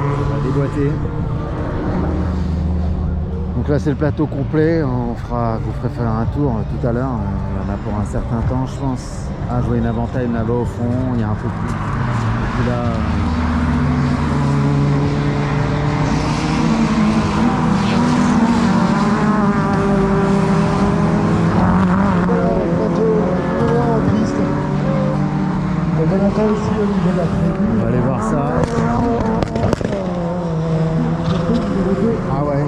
On va déboîter. Donc là c'est le plateau complet, je vous ferai faire un tour tout à l'heure, il y en a pour un certain temps je pense. Ah, je vois une Avantime là-bas au fond, il y a un peu plus. Et puis là, on va aller voir ça. Ah ouais,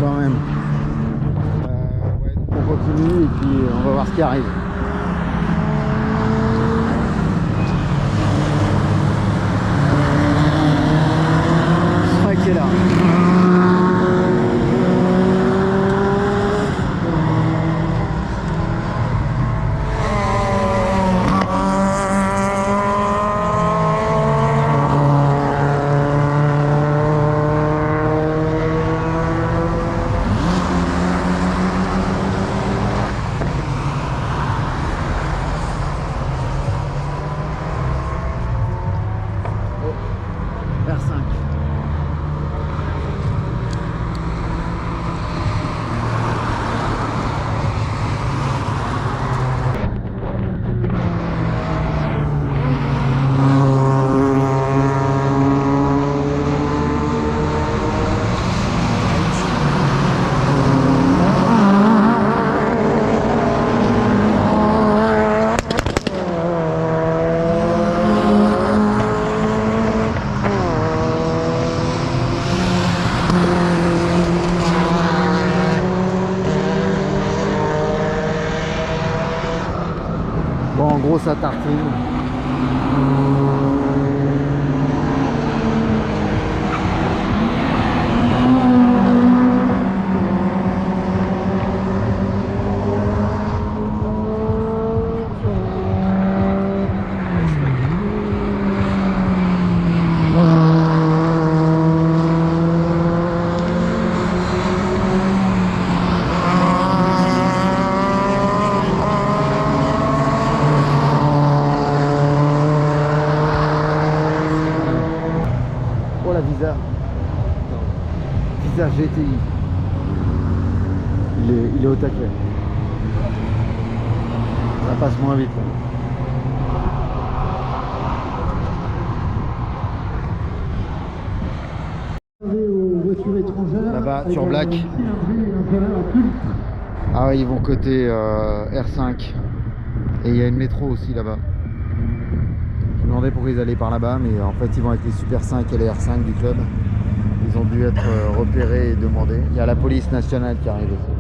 quand même. Ouais, donc on continue et puis on va voir ce qui arrive. Qui est là. Bon, en gros, ça tartine. Visa GTI. Il est au taquet. Ça passe moins vite. Là-bas, sur Black. Ah ouais, ils vont côté R5. Et il y a une métro aussi là-bas. Je me demandais pourquoi ils allaient par là-bas, mais en fait ils vont avec les Super 5 et les R5 du club. Ils ont dû être repérés et demandés. Il y a la police nationale qui arrive aussi.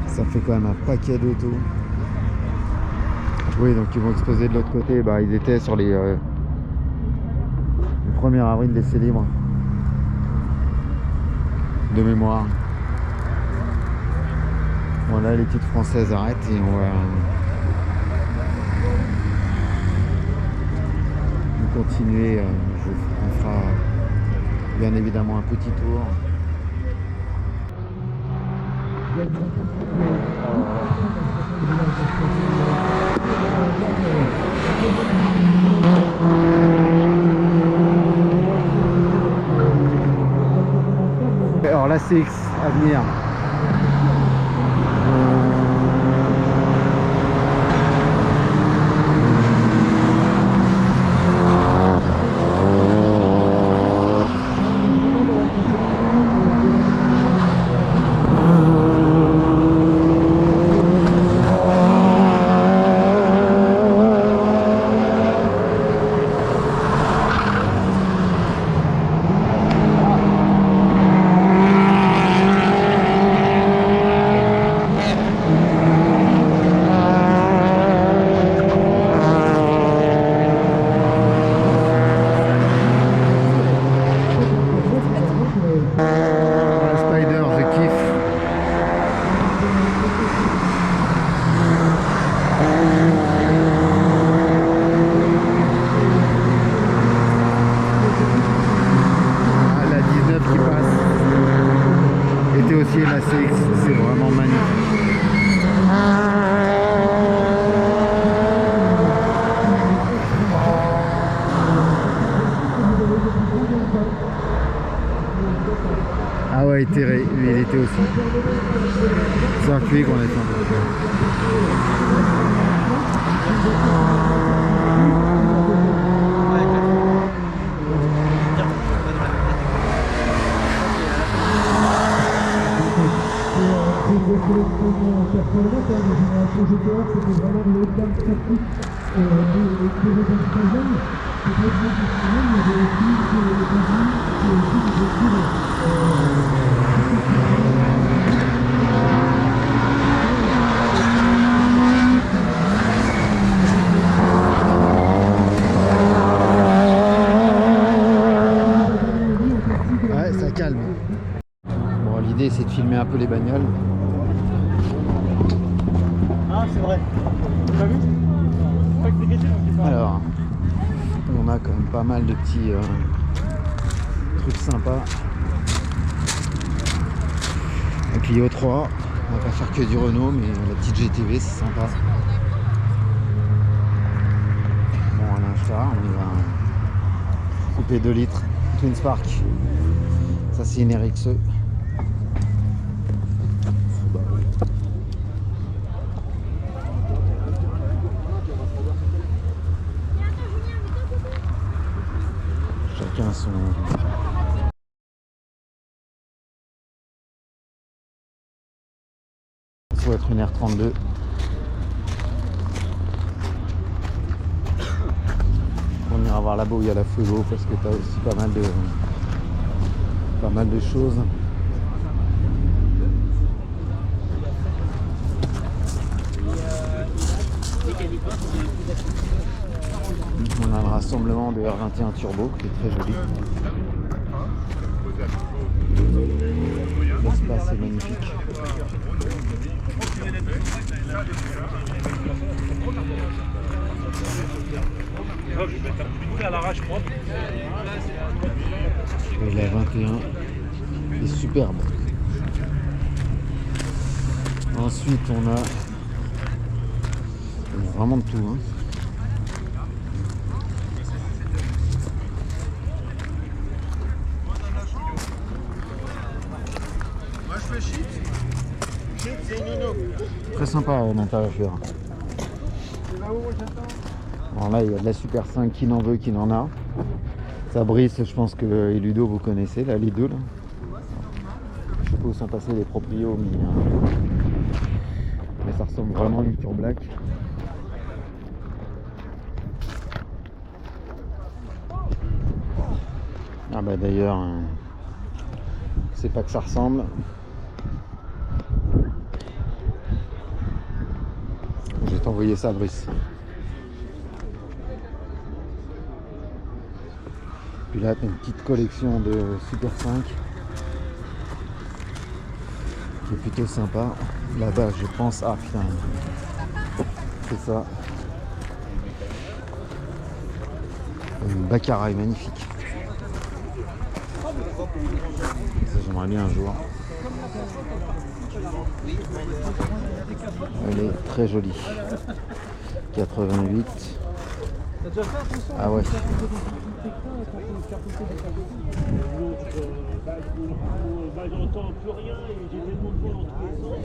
Ça fait quand même un paquet d'autos. Oui, donc ils vont exposer de l'autre côté. Bah, ils étaient sur le 1er avril, laissés libres. De mémoire. Voilà, l'étude française arrête et on va continuer. On fera bien évidemment un petit tour. Alors la CX à venir. circuit qu'on est en train de faire. Ouais, ça calme. Bon, l'idée c'est de filmer un peu les bagnoles. Ah, c'est vrai. T'as vu? Alors, on a quand même pas mal de petits trucs sympas. Un Clio 3, on va pas faire que du Renault, mais la petite GTV c'est sympa. Bon, on a un Star, on a un coupé 2 litres, Twin Spark. Ça c'est une RXE. Chacun son... Ça doit être une R32. On ira voir là-bas où il y a la Fuego parce que tu as aussi pas mal de choses. On a le rassemblement de R21 Turbo qui est très joli. L'espace est magnifique. Et la 21 est superbe. Ensuite on a vraiment de tout. Hein. Très sympa à l'intérieur. Bon, là il y a de la Super 5 qui n'en veut, qui n'en a. Fabrice, je pense que Ludo vous connaissez, là, les deux là. Je sais pas où sont passés les proprios, mais ça ressemble vraiment à une Tour Black. Ah bah d'ailleurs, c'est pas que ça ressemble. Je vais t'envoyer ça, Brice. Puis là, tu as une petite collection de Super 5 qui est plutôt sympa. Là-bas, je pense... Ah putain, c'est ça. Une Baccarat magnifique. Ça, j'aimerais bien un jour. Elle est très jolie. 88. Ah ouais. J'entends plus rien et j'ai tellement de voix dans tous les sens.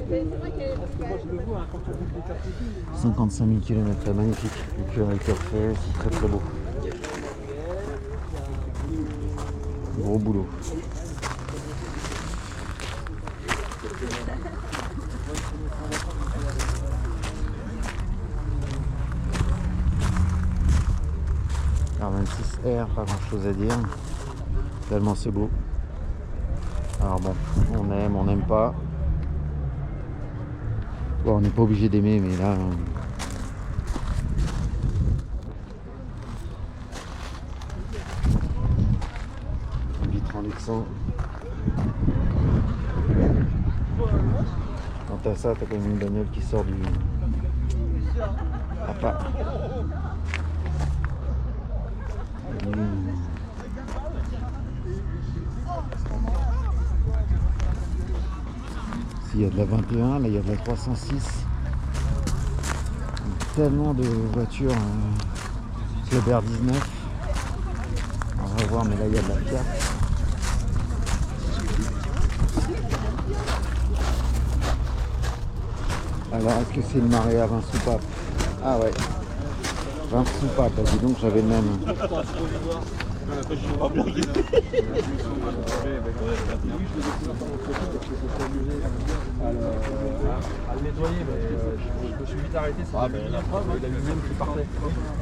Parce que moi je le vois quand on boucle les cartes. 55 000 km, magnifique. Le cœur est refait, c'est très très beau. Gros boulot. R26R, pas grand chose à dire, tellement c'est beau. Alors bon, on n'aime pas. Bon, on n'est pas obligé d'aimer, mais là... Vitre en Lexan. Quand t'as ça, t'as quand même une bagnole qui sort du... Ah, pas... S'il y a de la 21, là il y a de la 306. Tellement de voitures Kleber 19. On va voir, mais là il y a de la Fiat. Alors, est-ce que c'est le marais à 20 soupapes? Ah ouais, 20 soupapes, bah, dis donc j'avais le même. À le nettoyer, mais je me suis vite arrêté. Ah, ben la preuve, il a eu même qui partait.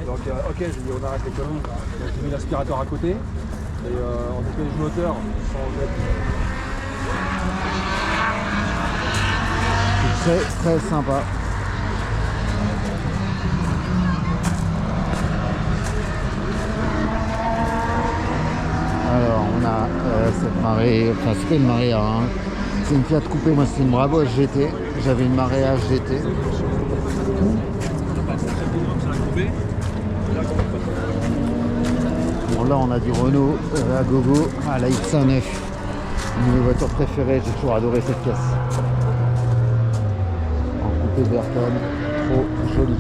Donc, ok, j'ai dit on arrête les conneries. Donc, j'ai mis l'aspirateur à côté et on nettoie les moteurs sans mettre. C'est très sympa. Alors on a cette marée, enfin c'était une marée A1. C'est une Fiat coupée, moi c'est une Bravo SGT. J'avais une marée A GT. Bon là on a du Renault à gogo, à la X1 une de mes voitures préférées, j'ai toujours adoré cette caisse. En coupé Berton, trop joli.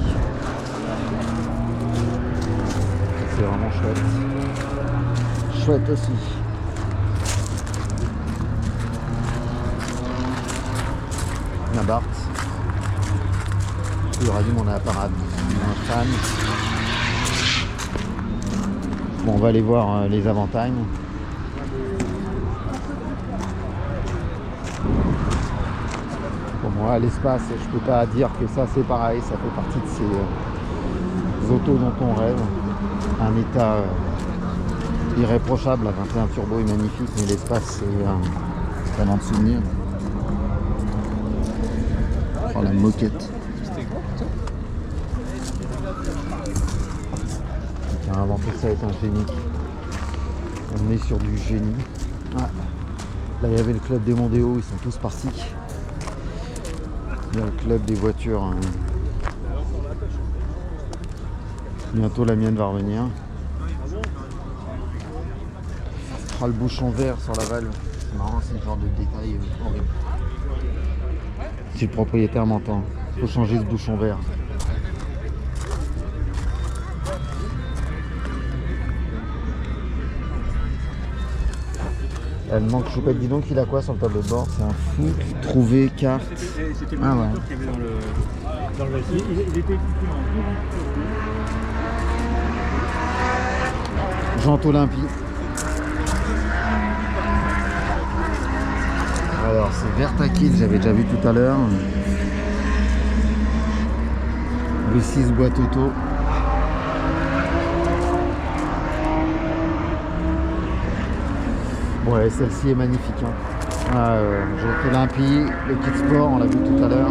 C'est vraiment chouette. Chouette aussi. La Bart. Il rallume mon apparat. Un fan. Bon, on va aller voir les Avantagnes. Pour moi, l'espace, je peux pas dire que ça c'est pareil. Ça fait partie de ces autos dont on rêve. Un état irréprochable. La 21 Turbo est magnifique, mais l'espace c'est vraiment de souvenir. Oh, la moquette. Qui a inventé ça est un génie. On est sur du génie. Ah. Là il y avait le club des Mondéo, ils sont tous partis. Il y a le club des voitures. Bientôt la mienne va revenir. Ah, le bouchon vert sur la valve. C'est marrant, c'est le genre de détail horrible. Si le propriétaire m'entend, il faut changer ce bouchon vert. Elle manque choupette, dis donc il a quoi sur le tableau de bord? C'est un fou. Trouver carte. C'était Ah ouais. qu'il y avait dans le il était équipé en Jante Olympie. Alors c'est Vertakil, j'avais déjà vu tout à l'heure. V6 boîte auto. Ouais, celle-ci est magnifique. Hein. Jante Olympie, le kit sport, on l'a vu tout à l'heure.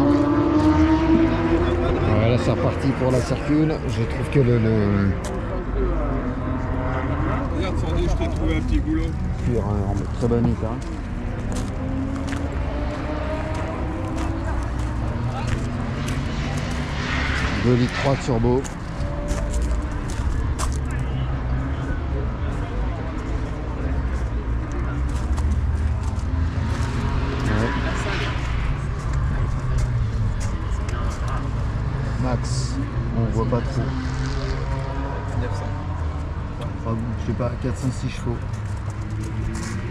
Là c'est reparti pour la circule. Je trouve que Regarde Sando, je t'ai trouvé un petit boulot. cuir en très bon état. Deux litres 3 turbo. Max, on voit pas trop. 900. Je sais pas, 406 chevaux.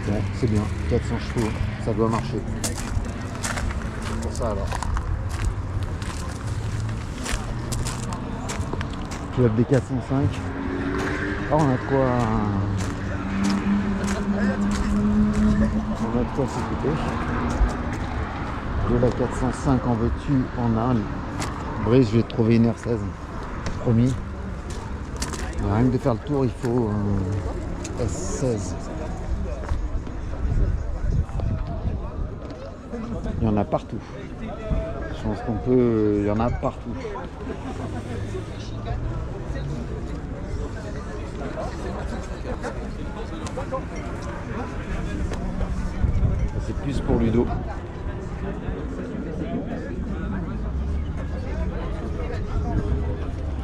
Bon, c'est bien, 400 chevaux, ça doit marcher. C'est pour ça alors. Club des 405. Ah, on a de quoi. On a de quoi s'écouter. De la 405 en veux-tu, en a. Brice, je vais te trouver une R16. Promis. Rien que de faire le tour, il faut un S16. Il y en a partout. Je pense qu'on peut. Il y en a partout. C'est plus pour Ludo.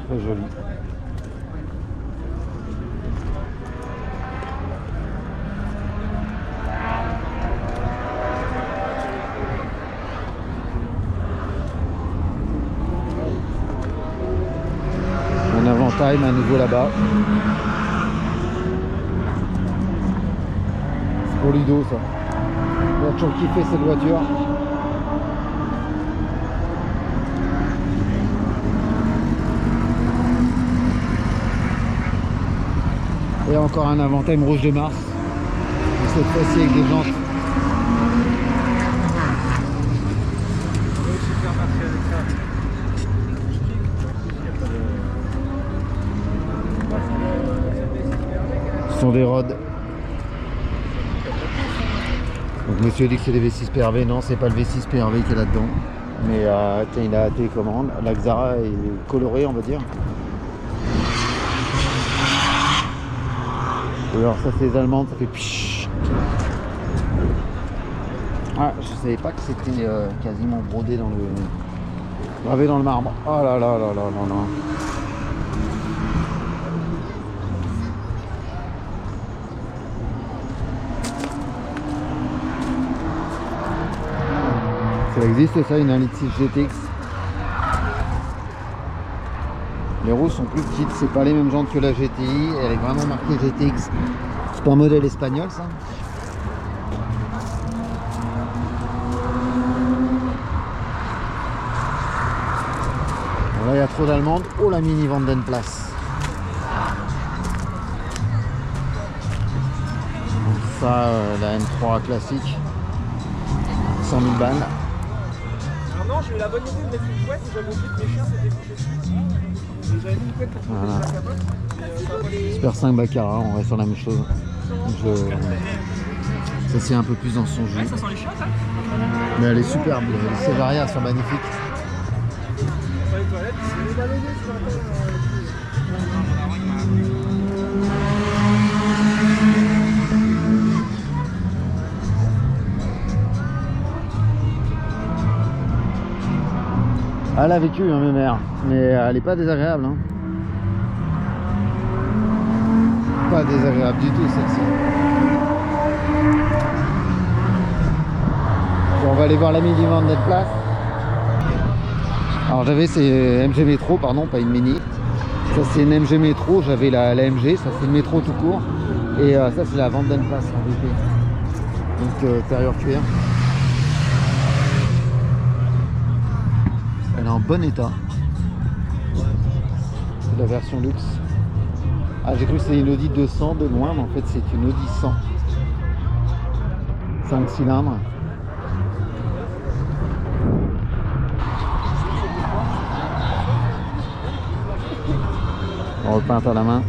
Très joli. Un Avantime à nouveau là-bas. C'est pour Ludo ça. Il a toujours kiffé cette voiture. là encore un Avantime rouge de Mars. Et cette fois-ci avec des jantes. Ce sont des rods. Donc monsieur dit que c'est des V6 PRV. Non, c'est pas le V6 PRV qui est là-dedans. Mais tiens, il a hâté commande. La Xara est colorée, on va dire. Et alors ça c'est les allemandes, ça fait pshhh. Ah, je savais pas que c'était quasiment brodé dans le... gravé dans le marbre. Oh là là là là là là. Ça existe ça, une 1,6 litre GTX. Les roues sont plus petites, c'est pas les mêmes jantes que la GTI, elle est vraiment marquée GTX. C'est pas un modèle espagnol ça. Bon, là il y a trop d'allemandes. Oh la mini Vandenplas. Donc ça, la M3 classique. 100 000 balles. Alors non, j'ai eu la bonne idée de mettre une couette et j'avais oublié que mes chiens s'étaient couchés dessus. J'avais mis une couette pour protéger la capote. Super 5 Baccarat, on reste sur la même chose. Ça c'est un peu plus dans son jus. Ouais, ça sent les chiens ça. Mais elle est superbe, les Sévaria sont magnifiques. Sur les toilettes, c'est les ballonnés ce matin. Elle a vécu, hein, ma mère, mais elle est pas désagréable. Hein. Pas désagréable du tout celle-ci. Bon, on va aller voir la mini Vandenplas. Alors j'avais ces MG Métro, pardon, pas une mini. Ça c'est une MG Métro, j'avais la MG, ça c'est le métro tout court. Et ça c'est la Vandenplas en VP. Donc intérieur cuir. Elle est en bon état. C'est la version luxe. Ah, j'ai cru que c'était une Audi 200 de loin, mais en fait c'est une Audi 100. 5 cylindres. On repeinte à la main.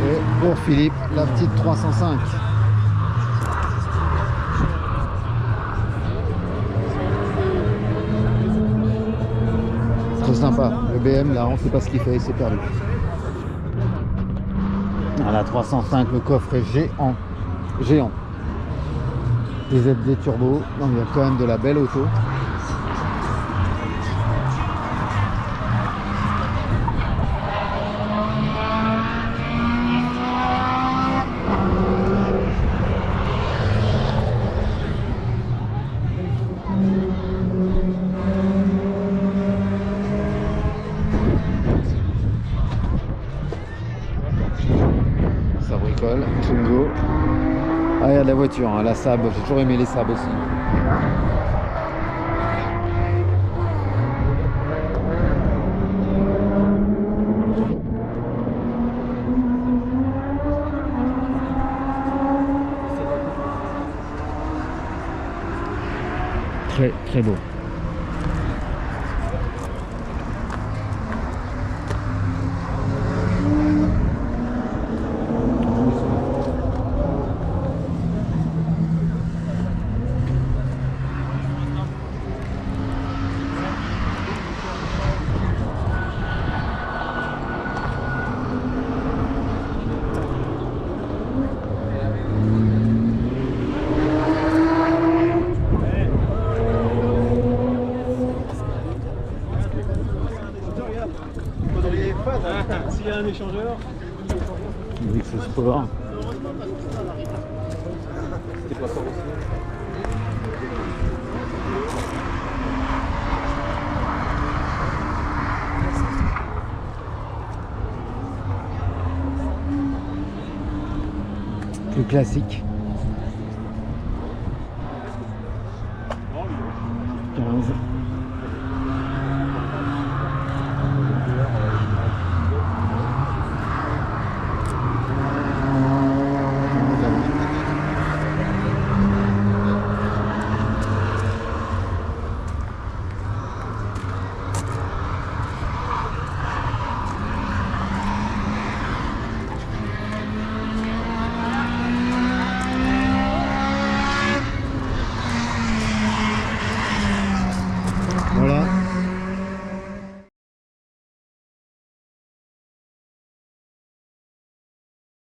Et pour Philippe, la petite 305. Très sympa. Le BM là, on sait pas ce qu'il fait, c'est perdu. Ah, la 305, le coffre est géant. Géant. Des ZD turbo, donc il y a quand même de la belle auto. Ça bricole, Twingo. Ah, il y a de la voiture, hein, la Saab, j'ai toujours aimé les Saab aussi. Très très beau. S'il y a un échangeur. Vix Sport. C'était pas ça aussi. Plus classique. 15.